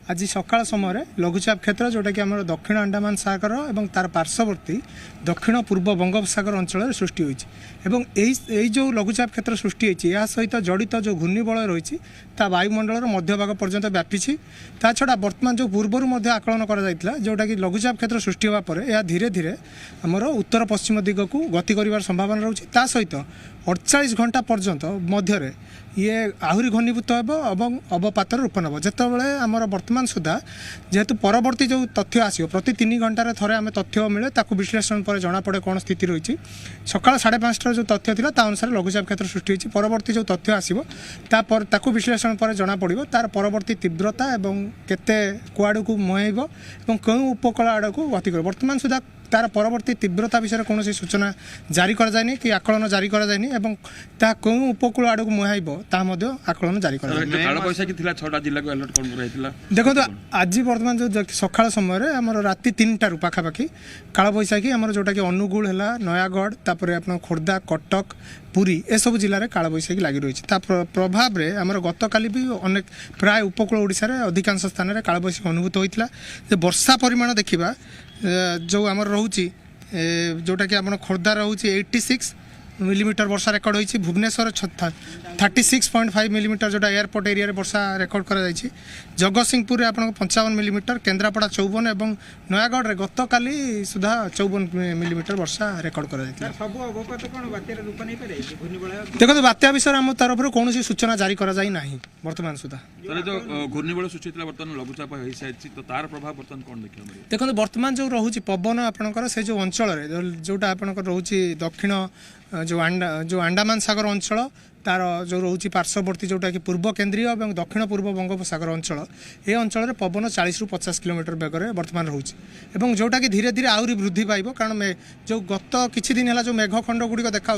आज सकाळ समय लघुचाप क्षेत्र जोटा कि आम दक्षिण अंडमान सागर और तार पार्श्ववर्ती दक्षिण पूर्व बंगोपसागर अंचल सृष्टि होती जो लघुचाप क्षेत्र सृष्टि होती सहित जड़ित जो घूर्णिबलय रही वायुमंडल मध्यभाग पर्यंत व्यापी ता छड़ा बर्तमान जो पूर्वर आकलन कर जोटा कि लघुचाप क्षेत्र सृष्टि होगापर यह धीरे धीरे आमर उत्तर पश्चिम दिग को गति कर संभावना रही सहित 48 घंटा पर्यंत मध्य ये आहरी घनीभूत एवं अवपातर रूप नब जितेबाला आमर वर्तमान सुधा जेहेतु परवर्ती जो तथ्य आसो प्रति 3 घंटे थे आम तथ्य मिले ताकू विश्लेषण पर जना पड़े कौन स्थिति रही सका 5:30 जो तथ्य था अनुसार लघुचाप क्षेत्र सृष्टि होती परवर्ती जो तथ्य आसो ताकू विश्लेषण पर जना पड़ो तार परवर्ती तीव्रता एवं केते कुआड़ को मुहैब और क्यों उपकूल आड़ को गति कर वर्तमान सुधा तार परवर्ती तीव्रता विषय कौन सूचना जारी कर जाए कि आकलन जारी कर जाए और ता क्यों उपकूल आड़ को मुहैब आकलन जारी कर देखो आज बर्तमान जो सकाळ समय आम राति 3टार पाखापाखि कालबैशाखी आम जोटा कि अनुगुल है नयागढ़ तापर आप खोर्धा कटक पुरी ए सब जिले में कालबैशाखी लगी रही प्रभाव में आम गत काली भी अनेक प्राय उपकूल ओडिशा रे अधिकांश स्थान में कालबैशाखी अनुभूत होता वर्षा परिमाण देखा जो आम रोचे जोटा कि आप खोर्धा रोचे 86 मिलीमीटर वर्षा रेकर्ड होती भुवनेश्वर 36.5 मिलीमीटर जोटा एयरपोर्ट एरिया रे वर्षा रेकर्ड कर जगतसिंहपुर आप 55 मिलीमीटर केन्द्रापड़ा 54 और नयागढ़ रे गत काली सुधा 54 मिलीमीटर वर्षा रेकर्ड कर देखो बात्या विषय आम तरफ कौन सूचना जारी कर जाए वर्तमान सुधा घूर्णिबल सृष्टि लघुचाप हो सारी तो तार प्रभाव बर्तमान कौन देखिए देखो वर्तमान जो रोचे पवन आपंकर से जो अंचल जोटा आपंकर रोचे दक्षिण जो अंडमान सागर अंचल तार जो रोचे पार्श्ववर्ती जोटा कि पूर्व केन्द्रीय और दक्षिण पूर्व बंगोपसागर अंचल ये अंचल में पवन 40 ରୁ 50 किलोमीटर बेगर बर्तमान रोचे और जोटा कि धीरे धीरे आहरी वृद्धि पाइब कारण जो गत किछि दिन है जो मेघखंड गुड़िक देखा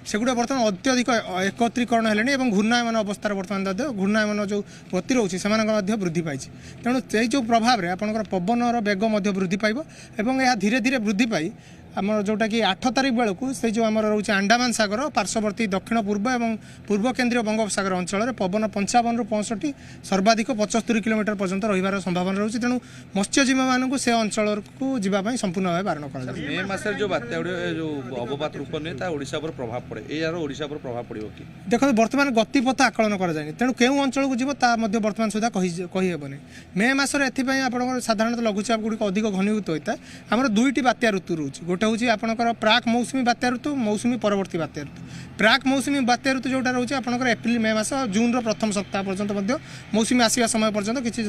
सेगुड़ा बर्तमान अत्यधिक एकत्रीकरण है घूर्णायमान अवस्था बर्तमान घूर्णायमान जो गति रोचे से वृद्धि पाई तेणु से जो प्रभाव में आपंकर पवनर बेग वृद्धि पाइब और यह धीरे धीरे वृद्धि पाई आम जोटा कि 8 तारिख बेलू से जो आम रोचे अंडमान सागर पार्श्ववर्ती दक्षिण पूर्व और पूर्व केन्द्रीय बंगोपसागर अंचल में पवन 55 ରୁ 65 सर्वाधिक 75 किलोमीटर पर्यंत रही संभावना रही तेणु मत्स्यजीवी मानू से अंचल को जावाई संपूर्ण भाव बारण कर मे मास जो बात्या जो अवपात रूप ने ओडिशा पर प्रभाव पड़े यार ओडिशा पर प्रभाव पड़ो कि देखो बर्तमान गतिपथ आकलन कर जाए तेणु केउं अंचल को जीव बर्तमान सुधा कहीहेबनी मे मासर एथि आप साधारणतः लघुचाप गुड़िक अधिक घनीभूत होता है आमर 2टी बात्या ऋतु रोचे गोटे हूँ आपंकर प्राक मौसुमी बात्या ऋतु मौसुमी परवर्ती बात्या ऋतु प्राक मौसुमी बात्या ऋतु जोटा रोचे आपंकर एप्रिल मे मास जून प्रथम सप्ताह पर्यंत मौसुमी आसवा समय पर्यंत किसी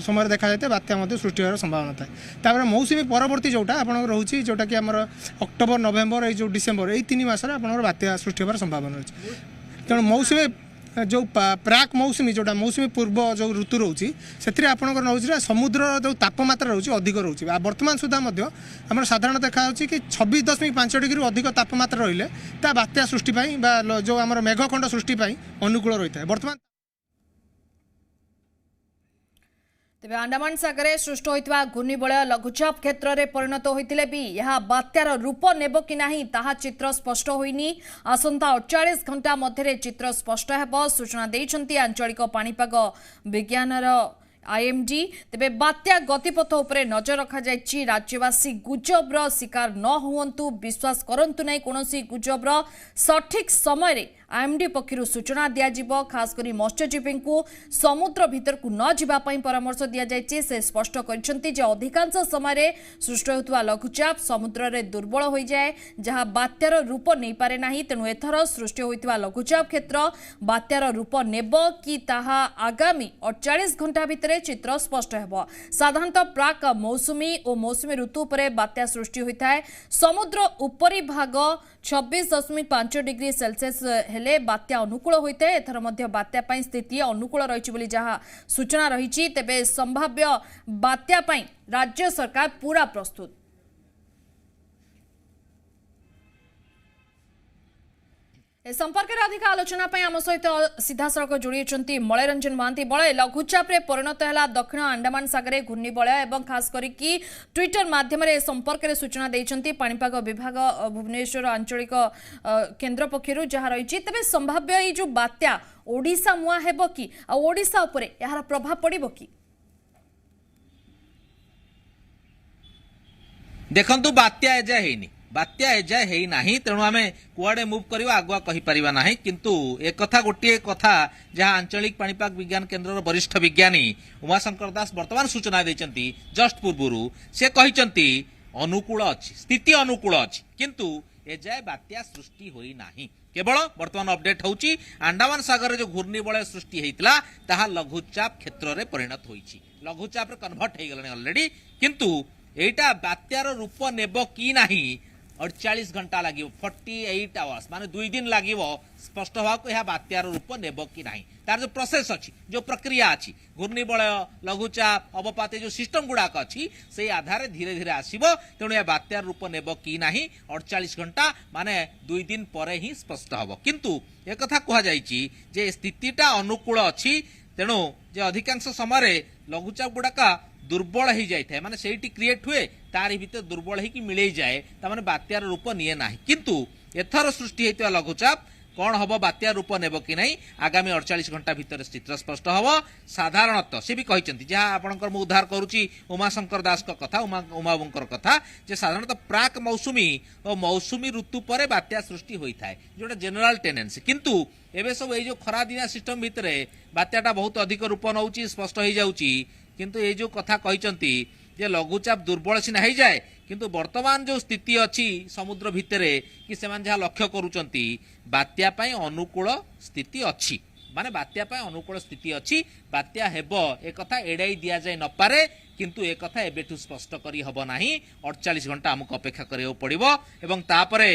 समय देखा जाए बात्या सृष्टि होकर संभावना थाए मौसुमी परवर्ती जोटा आप रोचे जोटा कि आमर अक्टोबर नवेम्बर जो डिसेम्बर यही 3 मास बात्या सृष्टि होकर संभावना रही तेणु मौसुमी जो प्राक मौसुमी जोटा मौसुमी पूर्व जो ऋतु रोचे से आपंकर रोचे समुद्र जो तापमात्रा रोचे अधिक रोचे वर्तमान सुधा आम साधारण देखा कि 26.5 डिग्री अधिक तापमात्रा रही बात्या सृष्टि जो आम मेघखंड सृष्टि अनुकूल रही है बर्तमान तेबे अंडमान सागर सृष्टि होता घूर्णिबलय लघुचाप क्षेत्र में परिणत होते भी यह बात्यार रूप नेब कि नहीं ताहा चित्र स्पष्ट होइनी आसंता 48 घंटा मध्य चित्र स्पष्ट हेब सूचना देइछंती आंचलिक पाणीपाग विज्ञानर आईएमडी तेबे बात्या गतिपथ उपरे नजर रखा जायछि राज्यवासी गुजबर शिकार न हुवंतु विश्वास करंतु नै कोनोसी गुजबर सठिक समय रे आईएमडी पक्षर सूचना दिया खास करी मत्स्यजीवी को समुद्र भीतर को न जीवा परामर्श दि से स्पष्ट करछंती जे अधिकांश समय सृष्टि होता लघुचाप समुद्र रे दुर्बल हो जाए जहां बात्यार रूप नहीं पारे नाही तेणु एथर सृष्टि होता लघुचाप क्षेत्र बात्यार रूप नेब कि ताहा आगामी 48 घंटा भितर चित्र स्पष्ट हेब साधारणतः प्राक मौसुमी और मौसुमी ऋतु पर बात्या सृष्टि होता है समुद्र उपरी भाग 26.5 डिग्री सेल्सियस हेले बात्या अनुकूल होता है एथर मध्य बात्या पई स्थिति अनुकूल रही बोली जहाँ सूचना रही तेबे संभाव्य बात्या पई राज्य सरकार पूरा प्रस्तुत ए संपर्क में अधिक आलोचना आम सहित सीधा सड़क जोड़ी मलयरंजन महांती बलय लघुचाप रे परिणत है दक्षिण अंडमान सागर घूर्णिबलय और खास करके ट्विटर माध्यम संपर्क में सूचना देइछंती पाणीपाग विभाग भुवनेश्वर आंचलिक केन्द्र पक्षर जहाँ रही तेज संभाव्य ये जो बात्या ओडिशा मुआ हेब कि ओडिशा उपरे यार प्रभाव पड़िबो कि देखंतु बात्या एजाए हेनी बात्या एजाए हेई नाही तेणु आमे कुआडे मूव करवा आगुआ कहि परिबा नाही किंतु एक कथा गोटे कथा जहां आंचलिक पाणीपाग विज्ञान केन्द्र वरिष्ठ विज्ञानी उमाशंकर दास वर्तमान सूचना देचंती जस्ट पूर्वरु से कहिचंती अनुकूल अछि स्थिति अनुकूल अछि किंतु एजाए बात्या सृष्टि होई नाही केवल वर्तमान अपडेट होउची अंडमान सागर जो घूर्णिबलय सृष्टि हेइतला ताहा लघुचाप क्षेत्र रे परिणत होईची लघुचाप रे कन्वर्ट हे गलनी ऑलरेडी किंतु एटा बात्यार रूप नेब कि नाही 48 घंटा लगे 48 आवर्स माने 2 दिन लगे स्पष्ट हवा को यह बात्यार रूप नेब कि नाही तार जो प्रोसेस अच्छी जो प्रक्रिया अच्छी घूर्णिबलय लघुचाप अवपात जो सिस्टम गुड़ाक अच्छी से आधार धीरे धीरे आसब तेणु यह बात्यार रूप नेब कि नाही 48 घंटा माने 2 दिन पर ही स्पष्ट हम किंतु एक कथा कह जे स्थितिटा अनुकूल अच्छी तेणु जे अधिकांश समय लघुचाप गुड़ाक दुर्बल हो जाए माने सेठी क्रिएट हुए तारी भीतर दुर्बल होगी मिले जाए तार बात्यार रूप निए ना किंतु एथर सृष्टि होता लघुचाप कौन हम बात्यार रूप नेब कि नहीं आगामी 48 घंटा भितर चित्र स्पष्ट हम साधारणतः से भी कहते जहाँ आपंकर मु उद्धार करुच्ची उमाशंकर दास कथा उमाबंकर कथा जे साधारणतः प्राक मौसुमी और मौसुमी ऋतु पर बात्या सृष्टि होता है जोटा जेनेल टेंडेंसी किंतु एवं सब ये खरा दिनिया सिस्टम भितर बात्याटा बहुत अधिक रूप नौ स्पष्ट हो जाऊँगी किंतु ये जो कथा कहते जे लघुचाप दुर्बल सीना हो जाए किंतु वर्तमान जो स्थिति अच्छी समुद्र भितरे कि से जहाँ लक्ष्य करुचंती बात्या पाई अनुकूल स्थिति अच्छी माने बात्या पाई अनुकूल स्थिति अच्छी बात्या हेबो एक कथा एड़ाई दिया जाए न पारे किंतु एक कथा एबेठु स्पष्ट करी हबो नाही 48 घंटा हमको अपेक्षा करियो पड़िबो एवं तापरे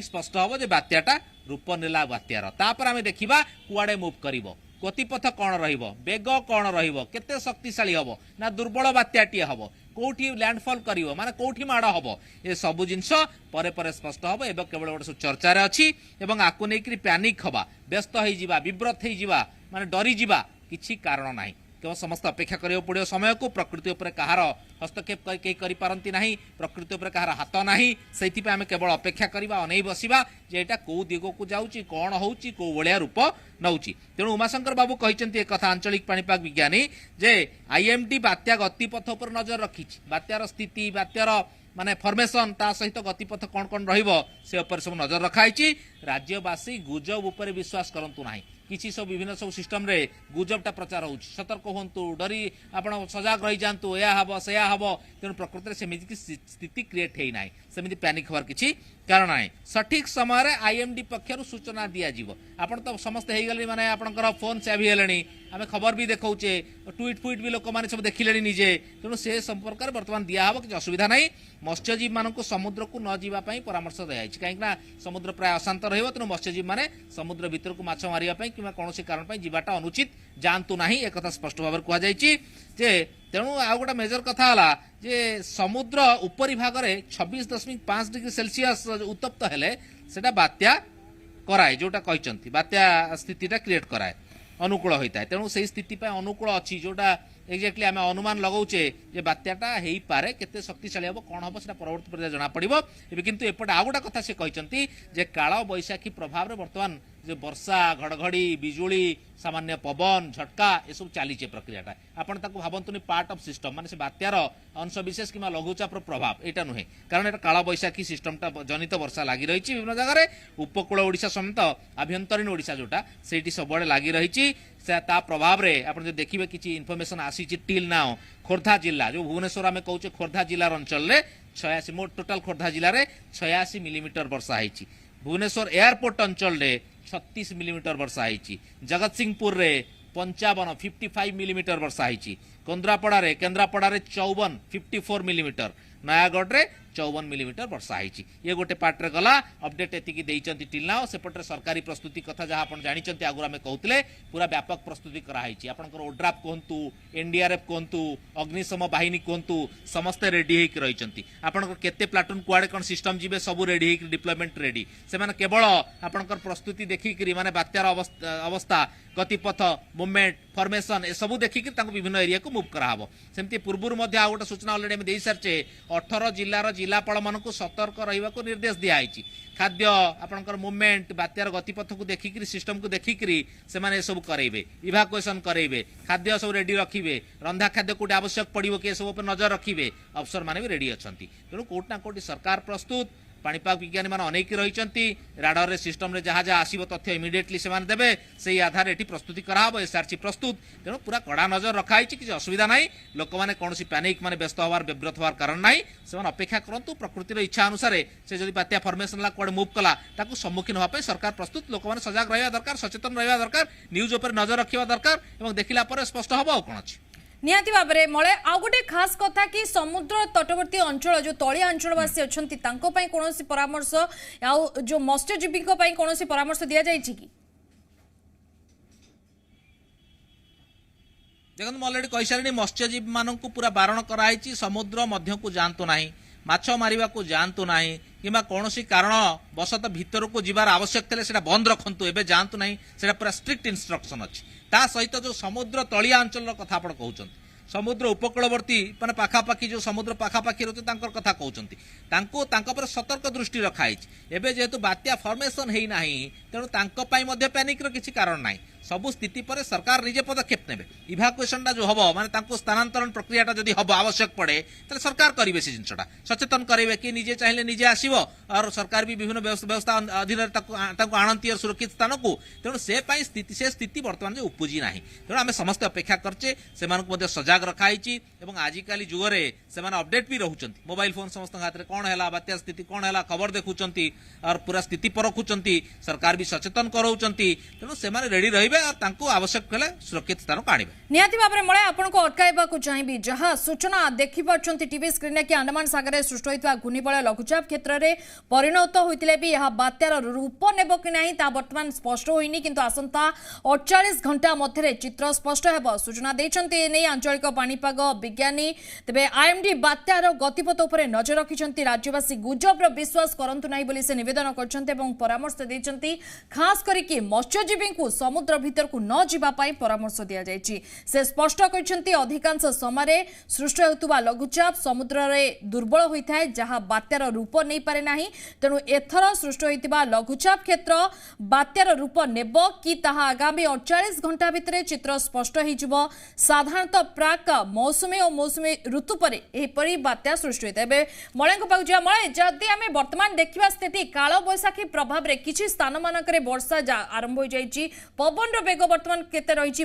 स्पष्ट हबो जे बात्याटा रूप नेला बात्यार तापर आमे देखिबा कुआडे मूव करिवो गतिपथ कौन रहिबो बेग कौन रहिबो केते शक्तिशाली हबो ना दुर्बल बात्याटी हबो कोठी लैंडफॉल करिवो माने कोठी माड़ हबो ए सब जिंस परे परे स्पष्ट हबो एबे केवल गोटे चर्चा रे अछि एवं आकु नेकरी पैनिक हबा व्यस्त होई जिबा विब्रत होई जिबा माने डरी जिबा किछि कारण नाही केवल समस्त अपेक्षा करियो पड़ियो समय को प्रकृति उपर कहार हस्तक्षेप करि पारंती नाही प्रकृति उपर कहार हाथ नाही सेति पे आमे केवल अपेक्षा करिबा अनै बसिबा जे एटा को दिगो को जाउची कोन होउची को बळिया रूप नउची तेणु उमाशंकर बाबू कहिचंती एक कथा आंचलिक पाणीपाग विज्ञानी जे आईएमडी बात्या गतिपथ उपर नजर रखिछि बात्यार स्थिति बात्यार माने फॉर्मेशन ता सहित गतिपथ कौन कौन रहिबो से ऊपर सब नजर रखाई राज्यवासी गुजब उपर विश्वास करंतु नाही किसी सब विभिन्न सब सिस्टम रे गुजबटा प्रचार होउछि सतर्क होंतु डरी आपण सजाग रही जांतु या हबो से या हबो तेणु प्रकृति सेमिति की स्थिति क्रिएट हेई नाही सेमिति पैनिक होवार किछि कारण नाही सठिक समय रे आईएमडी पक्षरु सूचना दिया जीवो आपण तो समस्त हेई गली माने आपनकर फोन से भी हेलणी आमे खबर भी देखौचे ट्वीट फुइट भी लोक माने सब देखिलेनी निजे तेणु से संपर्क रे वर्तमान दिया हबो कि असुविधा नाही मत्स्यजीवी मानक समुद्र को न जीवा पई परामर्श दियाछि काहेकना समुद्र प्राय अशांत रहिबो तेणु मत्स्यजीवी माने समुद्र भीतर को माछ मारिया पई किबा कोनोसी कारण पई जीवाटा अनुचित जानतु नाही एक कथा स्पष्ट भाव कह जाइछि जे तेणु आ गोटा मेजर कथा हला जे समुद्र उपरी भाग रे 26.5 डिग्री सेल्सियस उत्तप्त हेले सेटा बात्या कराए जोटा कहिचंती बात्या स्थितिटा क्रिएट कराए अनुकूल होता है तेणु से स्थिति पे अनुकूल अच्छी जोटा एक्जाक्टली आम अनुमान लगाऊे जे बात्याटा हो पारे केते शक्तिशाली हम कौन हम परवर्ती पर्याय जना पड़ो ए किंतु एपटे आ गोटा कथा से कहते जे काल बैशाखी प्रभाव में बर्तमान जो वर्षा घड़घड़ी बिजुली सामान्य पवन झटका ये सब चली प्रक्रियाटा आपन ताको भाबंतुनी पार्ट ऑफ सिस्टम माने से बात्यार अंश विशेष कि लघुचापर प्रभाव एटा नुहे कारण एटा काल बैशाखी सिस्टमटा जनित वर्षा लगी रही विभिन्न जगह उपकूल ओडिशा समेत आभ्यंतरीण ओडिशा जोटा सेठी सबुआडे लगी रही ता प्रभाव रे आपण जो देखिबे किछि इनफॉरमेशन आसी टिल नाउ खोर्धा जिला जो भुवनेश्वर आमे कहूचे खोर्धा जिलार अंचल रे 86 मोट टोटल खोर्धा जिला रे 86 मिलीमीटर वर्षा होईछि भुवनेश्वर एयरपोर्ट अंचल रे 36 मिलीमीटर वर्षा होईछि जगतसिंहपुर रे 55 मिलीमीटर वर्षा होईछि केन्द्रापड़ा रे 54 54 मिलीमीटर नयागढ़ रे 54 मिलीमीटर वर्षा होईछि ये गोटे पार्ट रे गला अपडेट एतिकी देइचंती टिलना सेपटे सरकारी प्रस्तुति कथा जहाँ आपण जानिचंती आगु आमे कहउतले पूरा व्यापक प्रस्तुति करा होईछि आपनकर ओड्राफ कहंतु एनडीआरएफ कहंतु अग्निशम बाहिनी कहंतु समस्त रेडी हेक रहिचंती आपनकर केते प्लाटून कुआडे कोन सिस्टम जिबे सब रेडी हेक डिप्लॉयमेंट रेडी से माने केवल आपनकर प्रस्तुति देखि करी माने बात्यार अवस्था गतिपथ मूवमेंट फॉर्मेशन ए सब देखि कि तांको विभिन्न एरिया को मूव करा हबो सेमति पूर्वरु मध्ये आ गोटे सूचना ऑलरेडी हम देई सारचे 18 जिल्लार जिलापाल मानक सतर्क रहा निर्देश दिखाई खाद्य आपंकर मुवमेंट बात्यार गतिपथ को देखिक सिस्टम को देखिक से सब करेंगे इभाकुएसन करेंगे खाद्य सब रेडी रखिए रंधा खाद्य कौट आवश्यक पड़ो कि सब नजर रखिए अफसर मैंने भी रेडी अच्छा तेणु कौटना कौटी सरकार प्रस्तुत पाणीपाग विज्ञानी मैंने अनेक रही राडर सिस्टम रे जहाँ जहाँ आसो तथ्य इमिडिएटली से देवे से आधार ये प्रस्तुति कराब एसआरसी प्रस्तुत तेणु पूरा कड़ा नजर रखाई किसी असुविधा ना लोक मैंने कौन पैनिक मैंने व्यस्त हबार व्यग्रत हबार कारण ना से अपेक्षा करूँ प्रकृतिर इच्छा अनुसार से जब बात्या फर्मेसन कड़े मुव कला सम्मुखीन होगा सरकार प्रस्तुत लोक मैंने सजग रहा दरकार सचेतन रहा दरकार न्यूज उपर नजर रखा दरकार और देखला स्पष्ट हम आउ कौन अच्छी निहाती भाबरे मळे आउ गोटे खास कथा कि समुद्र तटवर्ती अंचल जो तलिया अंचलवासी अछंती तांको पई कोनोसी परामर्श आउ जो मत्स्यजीवी को पई कोनोसी परामर्श दिया जाय छि कि देखो मैं अलरेडी कही सारे मत्स्यजीवी मान पूरा बारण कराई समुद्र मध्य को जातु ना माछ मारिबा को जातु ना कि कौन कारण बसत भीतर को जीवार आवश्यक थे से बंद रखु एवं जातु ना से पूरा स्ट्रिक्ट इंस्ट्रक्शन अच्छी ता सहित जो समुद्र तलिया अंचल कथा आप कहते समुद्र उपकूलवर्ती माने पाखापाखि जो समुद्र पाखापाखि रही कथा कहते सतर्क दृष्टि रखाई एवं जेहेतु बात्या फर्मेसन है ना तेणु पैनिक किसी कारण ना सबु स्थिति पर सरकार निजे पदक्षेप ने इभाकुएसन जो हम माने स्थानांतरण प्रक्रिया जब हम आवश्यक पड़े तो सरकार करेंगे से जिनसा सचेतन करेंगे कि निजे चाहिए निजे आसो और सरकार भी विभिन्न व्यवस्था अधीन आणती और सुरक्षित स्थान को तेणु से स्थिति बर्तमान जो उपजी ना तेणु आम समस्त अपेक्षा करचे से सजग रखाई आजिकाली जुगरे से अपडेट भी रोच मोबाइल फोन समस्त हाथ में कौन है बात्या स्थिति कौन है खबर देखुंट और पूरा स्थिति परखुंट सरकार भी सचेतन कराउछंती तेणु से रेडी रही और आवश्यक हेले सुरक्षित स्थान को आनिबे निहाती भाबरे मळे आपनको अटकाइबाकू चाहिबी जहां सूचना देखि पाछंती टीवी स्क्रीन कि अंडमान सागर सृष्टि होइतवा घूर्णिबलय लघुचाप क्षेत्र में परिणत होइतिले भी यह बात्यार रूप नेबो कि नाही ता वर्तमान स्पष्ट होइनी किंतु आसंता 48 घंटा मध्य चित्र स्पष्ट हेबो सूचना दैछंती नै आंचलिक पाणीपाग विज्ञानी तेबे आईएमडी बात्यार गतिपथ उपरे नजर रखिछंती राज्यवासी गुजबर विश्वास करंतु नाही बोली से निवेदन करछंती एवं परामर्श दैछंती खास करिकि मत्स्यजीवी को समुद्र भीतर को न जीवा पाई परामर्श दिया जायछि से स्पष्ट कहते अधिकांश समय सृष्टि होता लघुचाप समुद्र में दुर्बल होता है जहां बात्यार रूप नहीं पारे नाही तेणु एथर सृष्टि होता लघुचाप क्षेत्र बात्यार रूप नेब कि ताहा आगामी 48 घंटा भितर चित्र स्पष्ट हो साधारणतः प्राक मौसुमी और मौसुमी ऋतु पर एपरी बात्या सृष्टि होता है मळे पाक जा मळे जदि आमे वर्तमान देखिबा स्थिति काल बैसाखी प्रभाव रे किछि स्थान मानकरे वर्षा आरंभ हो जायछि पवन बेग वर्तमान केते रही